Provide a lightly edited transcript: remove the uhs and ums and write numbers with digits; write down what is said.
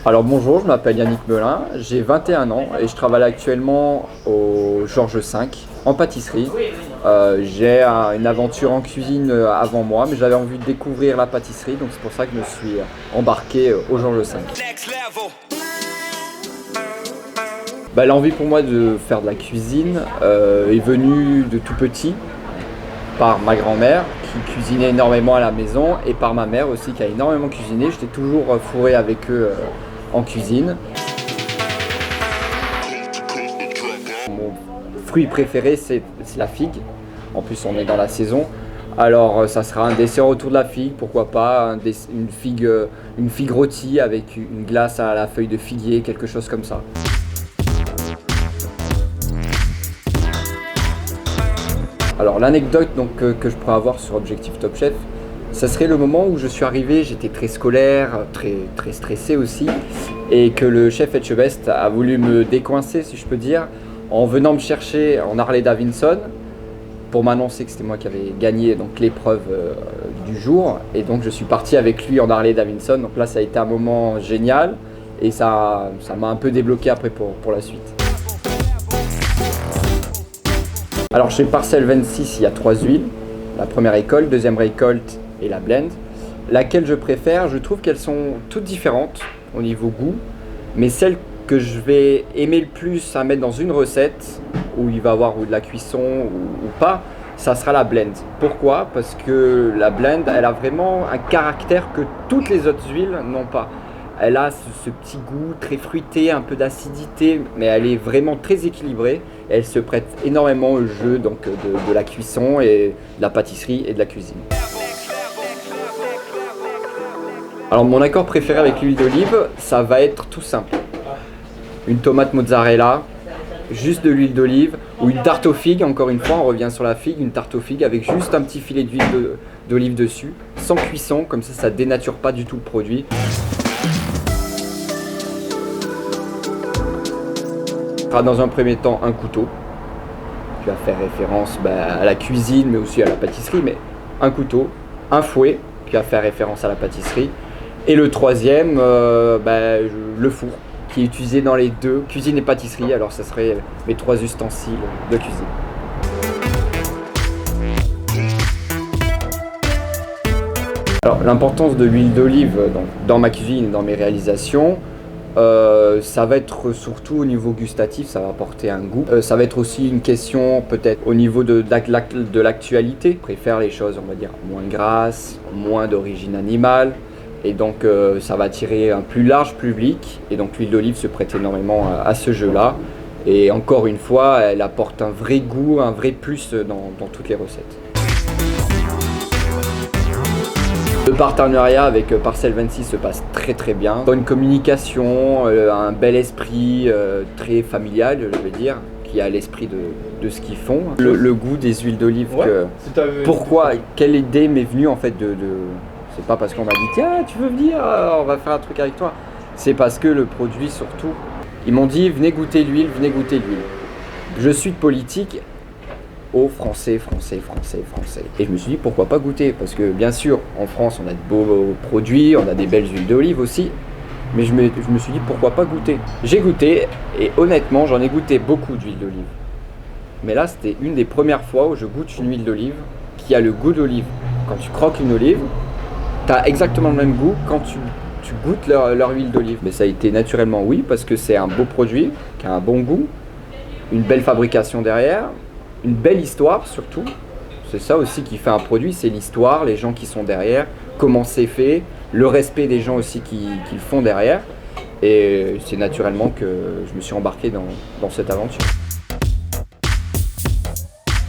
Alors bonjour, je m'appelle Yannick Melin, j'ai 21 ans et je travaille actuellement au Georges V en pâtisserie. J'ai une aventure en cuisine avant moi, mais j'avais envie de découvrir la pâtisserie, donc c'est pour ça que je me suis embarqué au Georges V. L'envie pour moi de faire de la cuisine est venue de tout petit par ma grand-mère qui cuisinait énormément à la maison et par ma mère aussi qui a énormément cuisiné. J'étais toujours fourré avec eux en cuisine. Mon fruit préféré c'est la figue. En plus on est dans la saison. Alors ça sera un dessert autour de la figue, pourquoi pas une figue rôtie avec une glace à la feuille de figuier, quelque chose comme ça. Alors l'anecdote que je pourrais avoir sur Objectif Top Chef, ça serait le moment où je suis arrivé, j'étais très scolaire, très stressé aussi, et que le chef Etchebest a voulu me décoincer, si je peux dire, en venant me chercher en Harley-Davidson pour m'annoncer que c'était moi qui avais gagné l'épreuve du jour. Et donc je suis parti avec lui en Harley-Davidson. Donc là ça a été un moment génial et ça m'a un peu débloqué après pour la suite. Alors chez Parcelle 26, il y a 3 huiles. La première récolte, deuxième récolte et la blend. Laquelle je préfère, je trouve qu'elles sont toutes différentes au niveau goût, mais celle que je vais aimer le plus à mettre dans une recette, où il va y avoir de la cuisson ou pas, ça sera la blend. Pourquoi? Parce que la blend, elle a vraiment un caractère que toutes les autres huiles n'ont pas. Elle a ce petit goût très fruité, un peu d'acidité, mais elle est vraiment très équilibrée. Elle se prête énormément au jeu de la cuisson et de la pâtisserie et de la cuisine. Alors mon accord préféré avec l'huile d'olive, ça va être tout simple. Une tomate mozzarella, juste de l'huile d'olive, ou une tarte aux figues, encore une fois, on revient sur la figue, une tarte aux figues avec juste un petit filet d'huile d'olive dessus, sans cuisson, comme ça dénature pas du tout le produit. Dans un premier temps, un couteau, qui va faire référence à la cuisine, mais aussi à la pâtisserie, mais un couteau, un fouet, qui va faire référence à la pâtisserie, et le troisième, le four, qui est utilisé dans les deux, cuisine et pâtisserie, alors ça serait mes 3 ustensiles de cuisine. Alors l'importance de l'huile d'olive dans ma cuisine et dans mes réalisations, ça va être surtout au niveau gustatif, ça va apporter un goût. Ça va être aussi une question peut-être au niveau de l'actualité. Je préfère les choses, on va dire, moins grasses, moins d'origine animale. Et donc ça va attirer un plus large public. Et donc l'huile d'olive se prête énormément à ce jeu-là. Et encore une fois, elle apporte un vrai goût, un vrai plus dans toutes les recettes. Le partenariat avec Parcelle 26 se passe très bien. Bonne communication, un bel esprit très familial, je veux dire, qui a l'esprit de ce qu'ils font. Le goût des huiles d'olive, ouais, pourquoi, quelle idée m'est venue en fait c'est pas parce qu'on m'a dit tiens tu veux venir, on va faire un truc avec toi. C'est parce que le produit surtout, ils m'ont dit venez goûter l'huile, venez goûter l'huile. Je suis de politique. Français. Et je me suis dit pourquoi pas goûter, parce que bien sûr en France on a de beaux produits, on a des belles huiles d'olive aussi, mais je me suis dit pourquoi pas goûter. J'ai goûté et honnêtement j'en ai goûté beaucoup d'huile d'olive, mais là c'était une des premières fois où je goûte une huile d'olive qui a le goût d'olive. Quand tu croques une olive, t'as exactement le même goût quand tu goûtes leur huile d'olive. Mais ça a été naturellement oui, parce que c'est un beau produit qui a un bon goût, une belle fabrication derrière, une belle histoire surtout. C'est ça aussi qui fait un produit, c'est l'histoire, les gens qui sont derrière, comment c'est fait, le respect des gens aussi qui le font derrière. Et c'est naturellement que je me suis embarqué dans cette aventure.